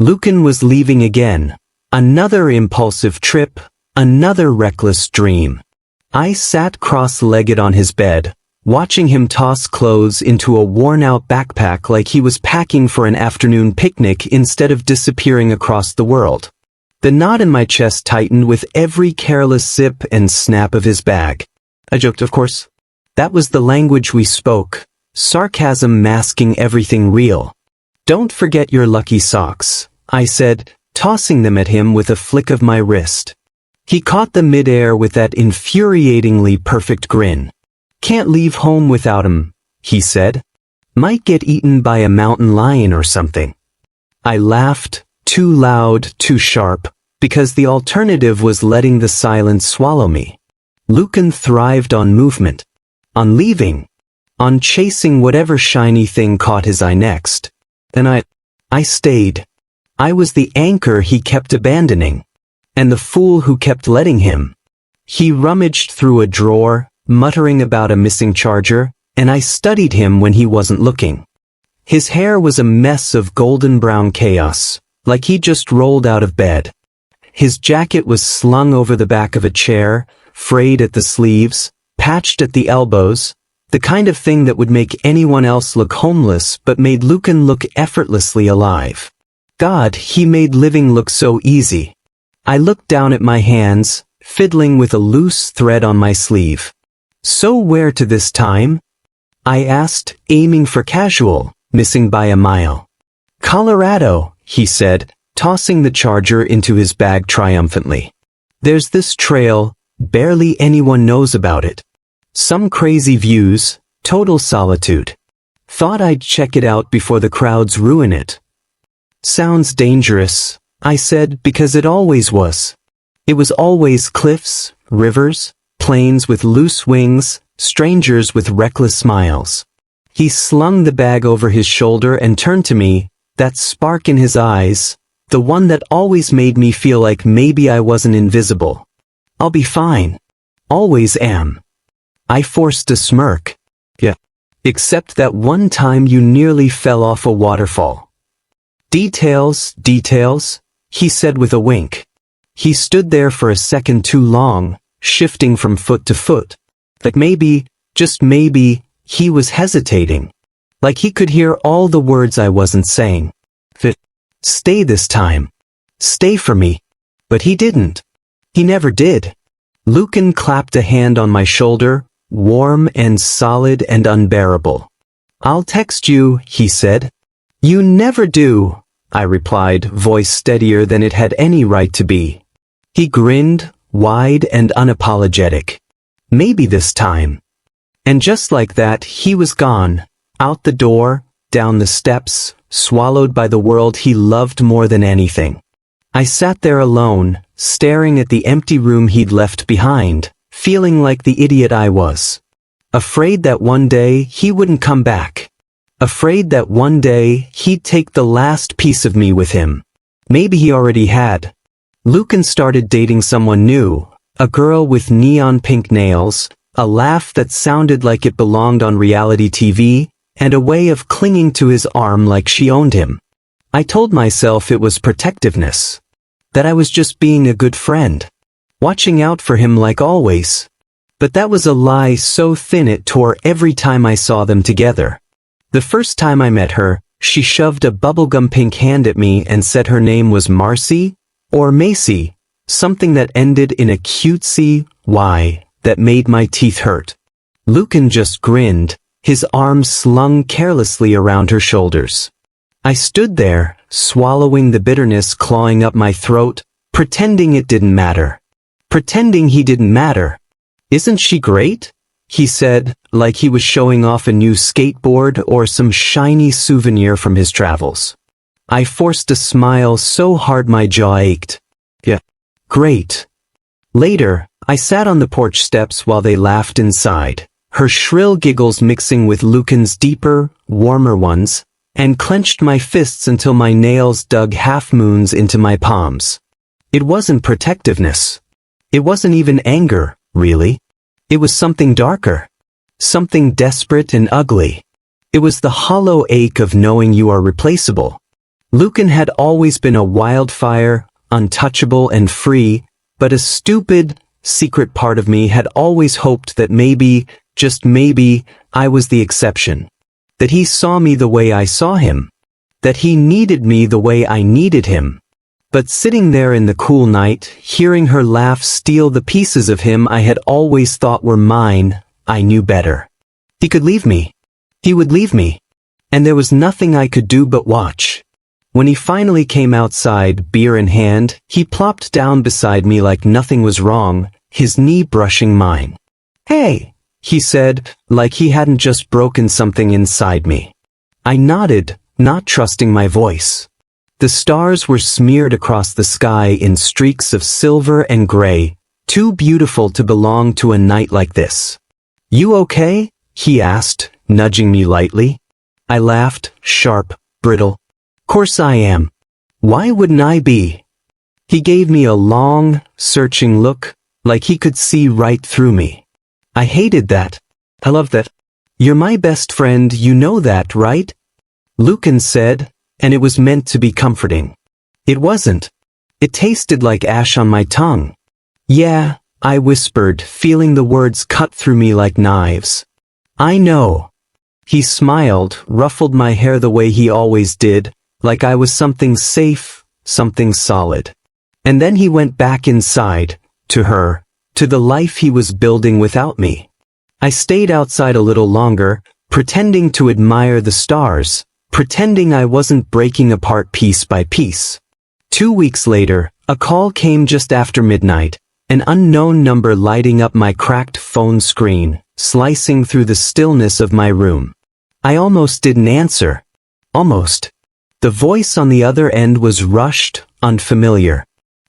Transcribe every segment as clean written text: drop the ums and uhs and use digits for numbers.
Lucan was leaving again. Another impulsive trip, another reckless dream. I sat cross-legged on his bed, watching him toss clothes into a worn-out backpack like he was packing for an afternoon picnic instead of disappearing across the world. The knot in my chest tightened with every careless sip and snap of his bag. I joked, of course. That was the language we spoke, sarcasm masking everything real. "Don't forget your lucky socks," I said, tossing them at him with a flick of my wrist. He caught them mid-air with that infuriatingly perfect grin. "Can't leave home without 'em," he said. "Might get eaten by a mountain lion or something." I laughed, too loud, too sharp, because the alternative was letting the silence swallow me. Lucan thrived on movement, on leaving, on chasing whatever shiny thing caught his eye next. And I stayed. I was the anchor he kept abandoning, and the fool who kept letting him. He rummaged through a drawer, muttering about a missing charger, and I studied him when he wasn't looking. His hair was a mess of golden brown chaos, like he just rolled out of bed. His jacket was slung over the back of a chair, frayed at the sleeves, patched at the elbows, the kind of thing that would make anyone else look homeless but made Lucan look effortlessly alive. God, he made living look so easy. I looked down at my hands, fiddling with a loose thread on my sleeve. "So where to this time?" I asked, aiming for casual, missing by a mile. "Colorado," he said, tossing the charger into his bag triumphantly. "There's this trail, barely anyone knows about it. Some crazy views, total solitude. Thought I'd check it out before the crowds ruin it." "Sounds dangerous," I said, because it always was. It was always cliffs, rivers, planes with loose wings, strangers with reckless smiles. He slung the bag over his shoulder and turned to me, that spark in his eyes, the one that always made me feel like maybe I wasn't invisible. "I'll be fine. Always am." I forced a smirk. "Yeah. Except that one time you nearly fell off a waterfall." Details, he said with a wink. He stood there for a second too long, shifting from foot to foot. Like maybe, just maybe, he was hesitating. Like he could hear all the words I wasn't saying. "Stay this time. Stay for me." But he didn't. He never did. Lucan clapped a hand on my shoulder, warm and solid and unbearable. "I'll text you," he said. "You never do," I replied, voice steadier than it had any right to be. He grinned, wide and unapologetic. "Maybe this time." And just like that, he was gone, out the door, down the steps, swallowed by the world he loved more than anything. I sat there alone, staring at the empty room he'd left behind, feeling like the idiot I was. Afraid that one day he wouldn't come back. Afraid that one day he'd take the last piece of me with him. Maybe he already had. Lucan started dating someone new, a girl with neon pink nails, a laugh that sounded like it belonged on reality TV, and a way of clinging to his arm like she owned him. I told myself it was protectiveness. That I was just being a good friend. Watching out for him like always. But that was a lie so thin it tore every time I saw them together. The first time I met her, she shoved a bubblegum pink hand at me and said her name was Marcy, or Macy, something that ended in a cutesy Y that made my teeth hurt. Lucan just grinned, his arms slung carelessly around her shoulders. I stood there, swallowing the bitterness clawing up my throat, pretending it didn't matter. Pretending he didn't matter. "Isn't she great?" he said, like he was showing off a new skateboard or some shiny souvenir from his travels. I forced a smile so hard my jaw ached. "Yeah, great." Later, I sat on the porch steps while they laughed inside, her shrill giggles mixing with Lucan's deeper, warmer ones, and clenched my fists until my nails dug half-moons into my palms. It wasn't protectiveness. It wasn't even anger, really. It was something darker. Something desperate and ugly. It was the hollow ache of knowing you are replaceable. Lucan had always been a wildfire, untouchable and free, but a stupid, secret part of me had always hoped that maybe, just maybe, I was the exception. That he saw me the way I saw him. That he needed me the way I needed him. But sitting there in the cool night, hearing her laugh steal the pieces of him I had always thought were mine, I knew better. He could leave me. He would leave me. And there was nothing I could do but watch. When he finally came outside, beer in hand, he plopped down beside me like nothing was wrong, his knee brushing mine. "Hey," he said, like he hadn't just broken something inside me. I nodded, not trusting my voice. The stars were smeared across the sky in streaks of silver and gray, too beautiful to belong to a night like this. "You okay?" he asked, nudging me lightly. I laughed, sharp, brittle. "Course I am. Why wouldn't I be?" He gave me a long, searching look, like he could see right through me. I hated that. I loved that. "You're my best friend, you know that, right?" Lucan said, and it was meant to be comforting. It wasn't. It tasted like ash on my tongue. "Yeah," I whispered, feeling the words cut through me like knives. "I know." He smiled, ruffled my hair the way he always did, like I was something safe, something solid. And then he went back inside, to her, to the life he was building without me. I stayed outside a little longer, pretending to admire the stars, pretending I wasn't breaking apart piece by piece. 2 weeks later, a call came just after midnight, an unknown number lighting up my cracked phone screen, slicing through the stillness of my room. I almost didn't answer. Almost. The voice on the other end was rushed, unfamiliar.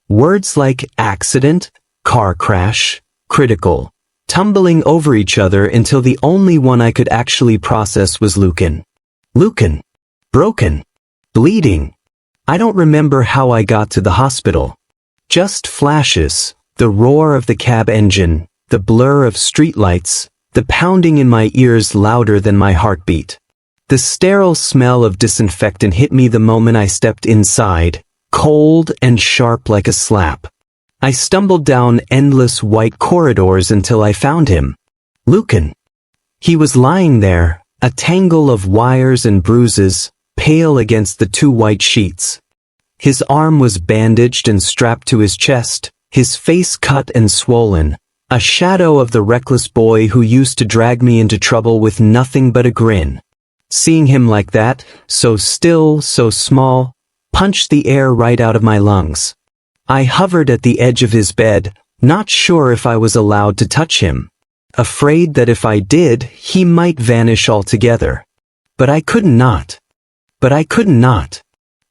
Words like accident, car crash, critical, tumbling over each other until the only one I could actually process was Lucan. Lucan. Broken. Bleeding. I don't remember how I got to the hospital. Just flashes, the roar of the cab engine, the blur of streetlights, the pounding in my ears louder than my heartbeat. The sterile smell of disinfectant hit me the moment I stepped inside, cold and sharp like a slap. I stumbled down endless white corridors until I found him. Lucan. He was lying there, a tangle of wires and bruises, pale against the 2 white sheets. His arm was bandaged and strapped to his chest, his face cut and swollen, a shadow of the reckless boy who used to drag me into trouble with nothing but a grin. Seeing him like that, so still, so small, punched the air right out of my lungs. I hovered at the edge of his bed, not sure if I was allowed to touch him, afraid that if I did, he might vanish altogether. But I could not.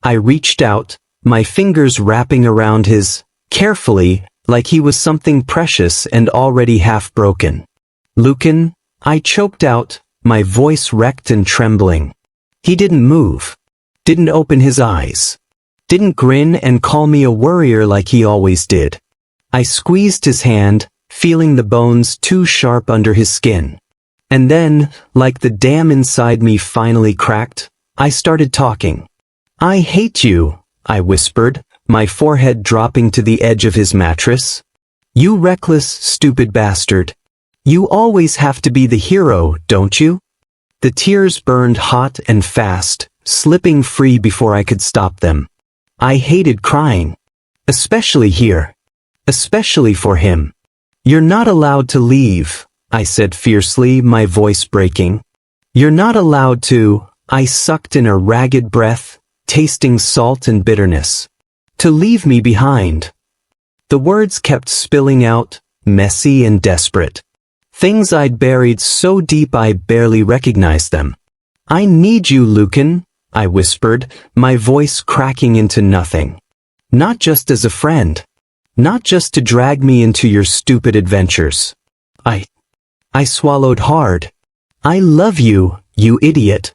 I reached out, my fingers wrapping around his, carefully, like he was something precious and already half broken. "Lucan," I choked out, my voice wrecked and trembling. He didn't move. Didn't open his eyes. Didn't grin and call me a worrier like he always did. I squeezed his hand, feeling the bones too sharp under his skin. And then, like the dam inside me finally cracked, I started talking. "I hate you," I whispered, my forehead dropping to the edge of his mattress. "You reckless, stupid bastard. You always have to be the hero, don't you?" The tears burned hot and fast, slipping free before I could stop them. I hated crying. Especially here. Especially for him. "You're not allowed to leave," I said fiercely, my voice breaking. "You're not allowed to," I sucked in a ragged breath, tasting salt and bitterness. "To leave me behind." The words kept spilling out, messy and desperate. Things I'd buried so deep I barely recognized them. "I need you, Lucan," I whispered, my voice cracking into nothing. "Not just as a friend. Not just to drag me into your stupid adventures. I swallowed hard. I love you, you idiot."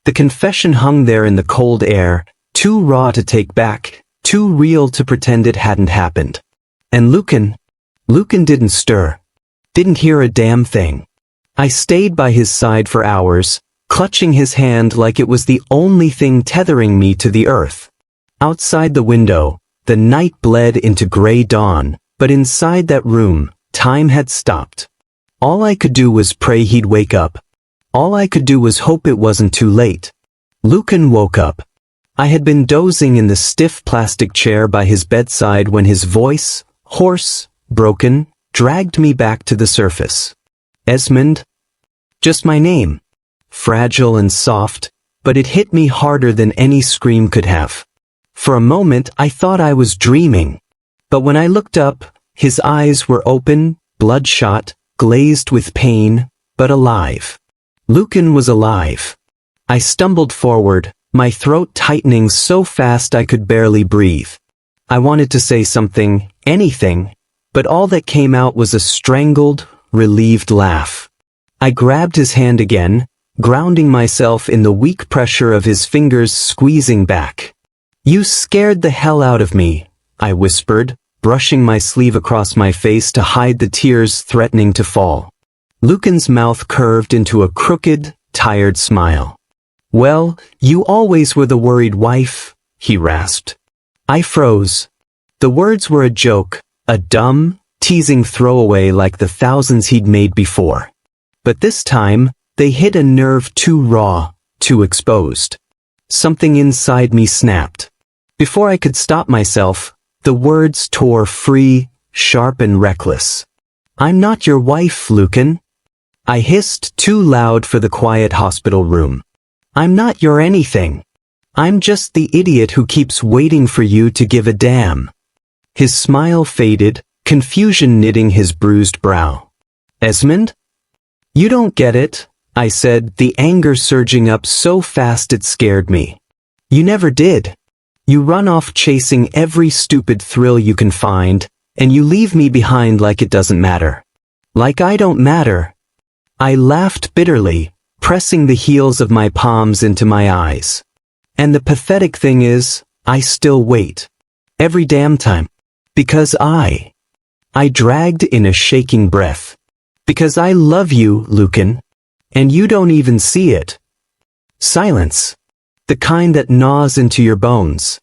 The confession hung there in the cold air, too raw to take back, too real to pretend it hadn't happened. And Lucan didn't stir. Didn't hear a damn thing. I stayed by his side for hours, clutching his hand like it was the only thing tethering me to the earth. Outside the window, the night bled into gray dawn, but inside that room, time had stopped. All I could do was pray he'd wake up. All I could do was hope it wasn't too late. Lucan woke up. I had been dozing in the stiff plastic chair by his bedside when his voice, hoarse, broken, dragged me back to the surface. Esmond? Just my name. Fragile and soft, but it hit me harder than any scream could have. For a moment I thought I was dreaming. But when I looked up, his eyes were open, bloodshot, glazed with pain, but alive. Lucan was alive. I stumbled forward, my throat tightening so fast I could barely breathe. I wanted to say something, anything, but all that came out was a strangled, relieved laugh. I grabbed his hand again, grounding myself in the weak pressure of his fingers squeezing back. "You scared the hell out of me," I whispered, brushing my sleeve across my face to hide the tears threatening to fall. Lucan's mouth curved into a crooked, tired smile. "Well, you always were the worried wife," he rasped. I froze. The words were a joke, a dumb, teasing throwaway like the thousands he'd made before. But this time, they hit a nerve too raw, too exposed. Something inside me snapped. Before I could stop myself, the words tore free, sharp and reckless. "I'm not your wife, Lucan," I hissed too loud for the quiet hospital room. "I'm not your anything. I'm just the idiot who keeps waiting for you to give a damn." His smile faded, confusion knitting his bruised brow. "Esmond? You don't get it," I said, the anger surging up so fast it scared me. "You never did. You run off chasing every stupid thrill you can find, and you leave me behind like it doesn't matter. Like I don't matter." I laughed bitterly, pressing the heels of my palms into my eyes. "And the pathetic thing is, I still wait. Every damn time. Because I dragged in a shaking breath. Because I love you, Lucan. And you don't even see it." Silence. The kind that gnaws into your bones.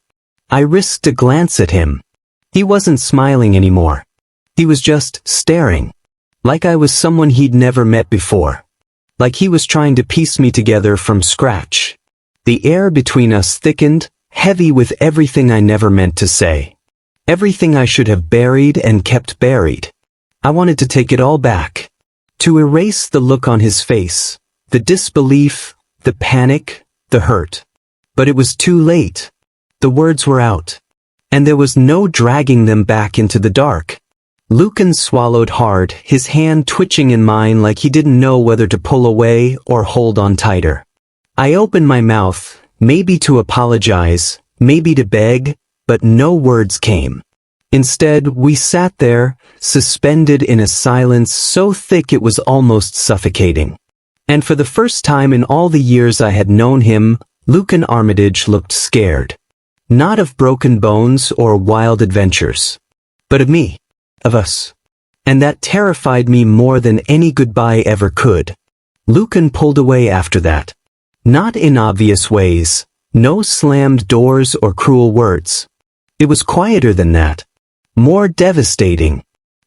I risked a glance at him. He wasn't smiling anymore. He was just staring. Like I was someone he'd never met before. Like he was trying to piece me together from scratch. The air between us thickened, heavy with everything I never meant to say. Everything I should have buried and kept buried. I wanted to take it all back. To erase the look on his face, the disbelief, the panic, the hurt. But it was too late. The words were out. And there was no dragging them back into the dark. Lucan swallowed hard, his hand twitching in mine like he didn't know whether to pull away or hold on tighter. I opened my mouth, maybe to apologize, maybe to beg, but no words came. Instead, we sat there, suspended in a silence so thick it was almost suffocating. And for the first time in all the years I had known him, Lucan Armitage looked scared. Not of broken bones or wild adventures, but of me, of us. And that terrified me more than any goodbye ever could. Lucan pulled away after that. Not in obvious ways, no slammed doors or cruel words. It was quieter than that. More devastating.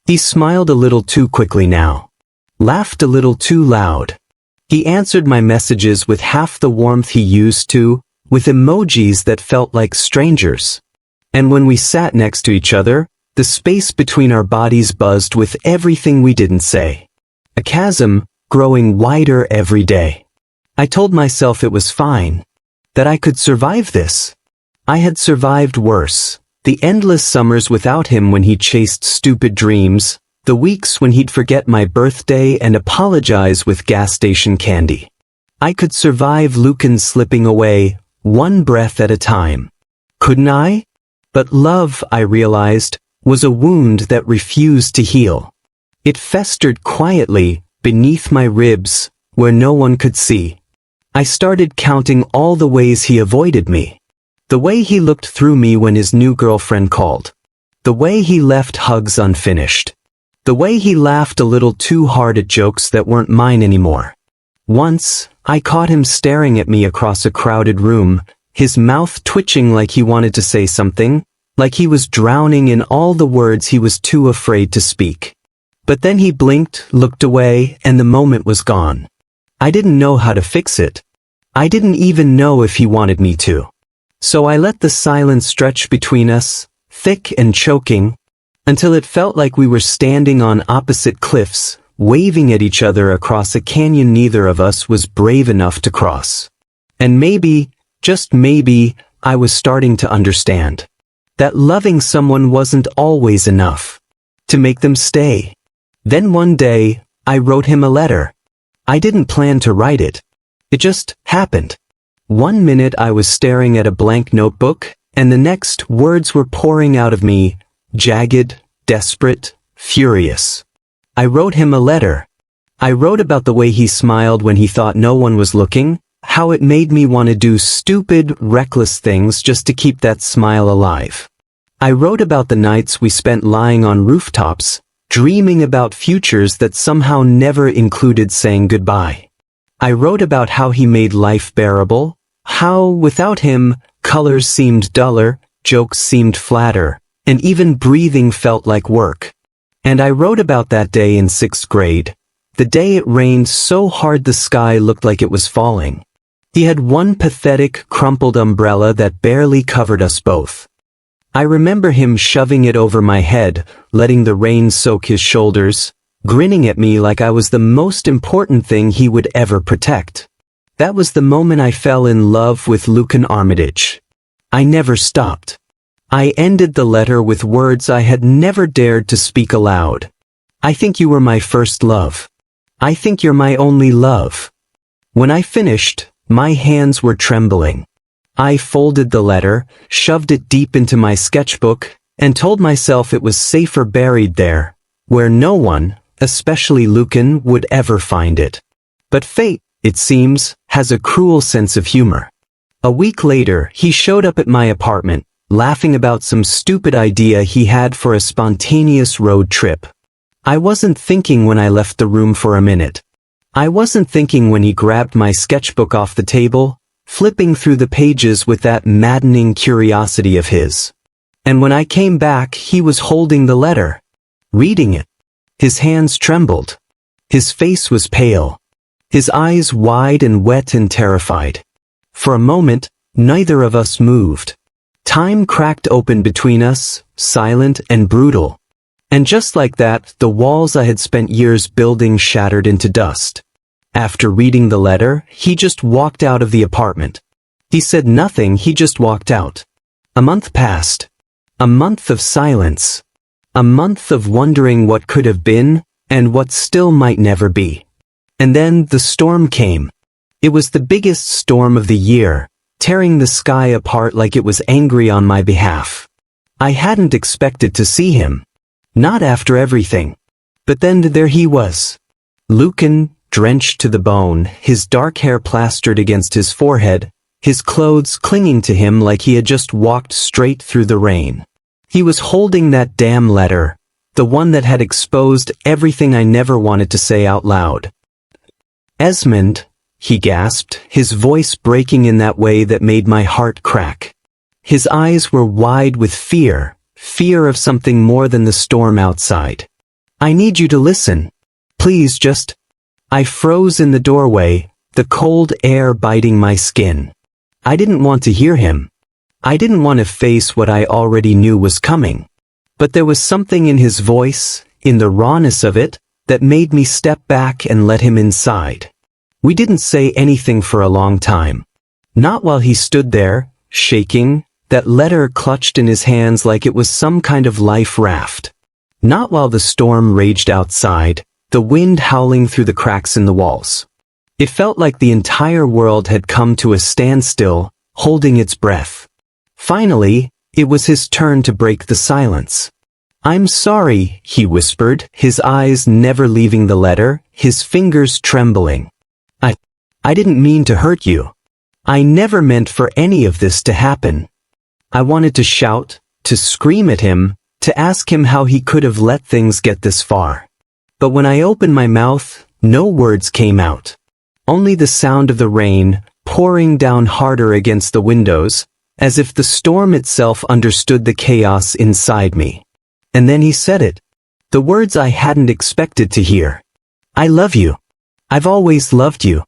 He smiled a little too quickly now. Laughed a little too loud. He answered my messages with half the warmth he used to, with emojis that felt like strangers. And when we sat next to each other, the space between our bodies buzzed with everything we didn't say. A chasm, growing wider every day. I told myself it was fine. That I could survive this. I had survived worse. The endless summers without him when he chased stupid dreams, the weeks when he'd forget my birthday and apologize with gas station candy. I could survive Lucan slipping away, one breath at a time. Couldn't I? But love, I realized, was a wound that refused to heal. It festered quietly, beneath my ribs, where no one could see. I started counting all the ways he avoided me. The way he looked through me when his new girlfriend called. The way he left hugs unfinished. The way he laughed a little too hard at jokes that weren't mine anymore. Once, I caught him staring at me across a crowded room, his mouth twitching like he wanted to say something, like he was drowning in all the words he was too afraid to speak. But then he blinked, looked away, and the moment was gone. I didn't know how to fix it. I didn't even know if he wanted me to. So I let the silence stretch between us, thick and choking, until it felt like we were standing on opposite cliffs, waving at each other across a canyon neither of us was brave enough to cross. And maybe, just maybe, I was starting to understand that loving someone wasn't always enough to make them stay. Then one day, I wrote him a letter. I didn't plan to write it. It just happened. One minute I was staring at a blank notebook, and the next words were pouring out of me, jagged, desperate, furious. I wrote him a letter. I wrote about the way he smiled when he thought no one was looking, how it made me want to do stupid, reckless things just to keep that smile alive. I wrote about the nights we spent lying on rooftops, dreaming about futures that somehow never included saying goodbye. I wrote about how he made life bearable, how, without him, colors seemed duller, jokes seemed flatter, and even breathing felt like work. And I wrote about that day in 6th grade, the day it rained so hard the sky looked like it was falling. He had one pathetic, crumpled umbrella that barely covered us both. I remember him shoving it over my head, letting the rain soak his shoulders, grinning at me like I was the most important thing he would ever protect. That was the moment I fell in love with Lucan Armitage. I never stopped. I ended the letter with words I had never dared to speak aloud. I think you were my first love. I think you're my only love. When I finished, my hands were trembling. I folded the letter, shoved it deep into my sketchbook, and told myself it was safer buried there, where no one, especially Lucan, would ever find it. But fate, it seems, has a cruel sense of humor. A week later, he showed up at my apartment, laughing about some stupid idea he had for a spontaneous road trip. I wasn't thinking when I left the room for a minute. I wasn't thinking when he grabbed my sketchbook off the table, flipping through the pages with that maddening curiosity of his. And when I came back, he was holding the letter, reading it. His hands trembled. His face was pale. His eyes wide and wet and terrified. For a moment, neither of us moved. Time cracked open between us, silent and brutal. And just like that, the walls I had spent years building shattered into dust. After reading the letter, he just walked out of the apartment. He said nothing, he just walked out. A month passed. A month of silence. A month of wondering what could have been, and what still might never be. And then the storm came. It was the biggest storm of the year, tearing the sky apart like it was angry on my behalf. I hadn't expected to see him. Not after everything. But then there he was. Lucan, drenched to the bone, his dark hair plastered against his forehead, his clothes clinging to him like he had just walked straight through the rain. He was holding that damn letter, the one that had exposed everything I never wanted to say out loud. "Esmond," he gasped, his voice breaking in that way that made my heart crack. His eyes were wide with fear, fear of something more than the storm outside. "I need you to listen. Please just—" I froze in the doorway, the cold air biting my skin. I didn't want to hear him. I didn't want to face what I already knew was coming. But there was something in his voice, in the rawness of it, that made me step back and let him inside. We didn't say anything for a long time. Not while he stood there, shaking, that letter clutched in his hands like it was some kind of life raft. Not while the storm raged outside, the wind howling through the cracks in the walls. It felt like the entire world had come to a standstill, holding its breath. Finally, it was his turn to break the silence. "I'm sorry," he whispered, his eyes never leaving the letter, his fingers trembling. I didn't mean to hurt you. I never meant for any of this to happen." I wanted to shout, to scream at him, to ask him how he could have let things get this far. But when I opened my mouth, no words came out. only the sound of the rain pouring down harder against the windows, as if the storm itself understood the chaos inside me. And then he said it. The words I hadn't expected to hear. I love you. I've always loved you.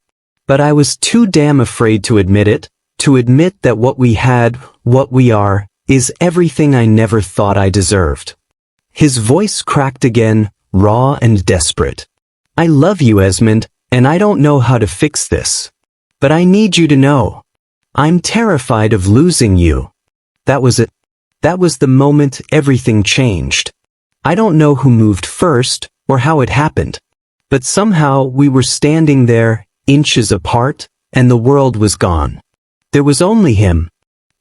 But I was too damn afraid to admit it, to admit that what we had, what we are, is everything I never thought I deserved. His voice cracked again, raw and desperate. I love you, Esmond, and I don't know how to fix this. But I need you to know. I'm terrified of losing you. That was it. That was the moment everything changed. I don't know who moved first, or how it happened. But somehow we were standing there, inches apart, and the world was gone. There was only him.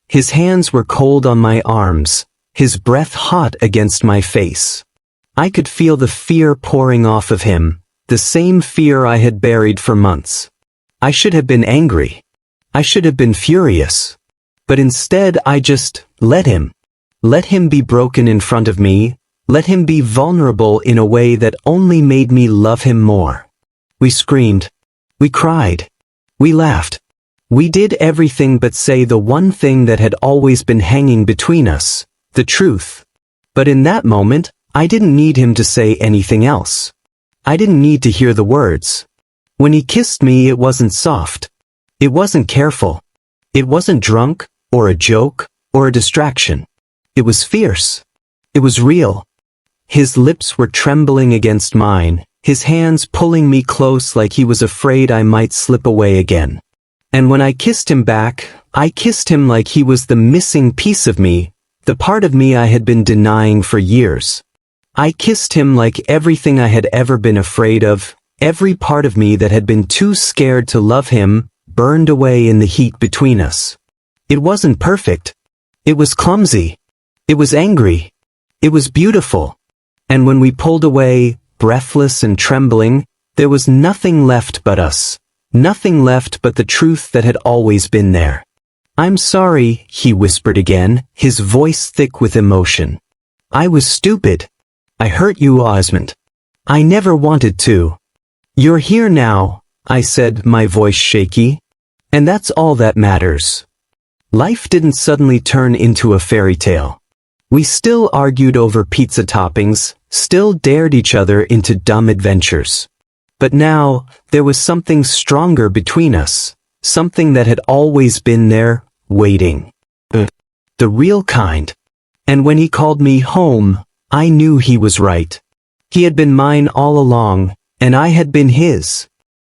His hands were cold on my arms, his breath hot against my face. I could feel the fear pouring off of him, the same fear I had buried for months. I should have been angry. I should have been furious. But instead I just let him. Let him be broken in front of me, let him be vulnerable in a way that only made me love him more. We screamed. We cried. We laughed. We did everything but say the one thing that had always been hanging between us, the truth. But in that moment, I didn't need him to say anything else. I didn't need to hear the words. When he kissed me, it wasn't soft. It wasn't careful. It wasn't drunk, or a joke, or a distraction. It was fierce. It was real. His lips were trembling against mine, his hands pulling me close like he was afraid I might slip away again. And when I kissed him back, I kissed him like he was the missing piece of me, the part of me I had been denying for years. I kissed him like everything I had ever been afraid of, every part of me that had been too scared to love him, burned away in the heat between us. It wasn't perfect. It was clumsy. It was angry. It was beautiful. And when we pulled away, breathless and trembling, there was nothing left but us. Nothing left but the truth that had always been there. I'm sorry, he whispered again, his voice thick with emotion. I was stupid. I hurt you, Osmond. I never wanted to. You're here now, I said, my voice shaky. And that's all that matters. Life didn't suddenly turn into a fairy tale. We still argued over pizza toppings, still dared each other into dumb adventures. But now, there was something stronger between us, something that had always been there, waiting. The real kind. And when he called me home, I knew he was right. He had been mine all along, and I had been his.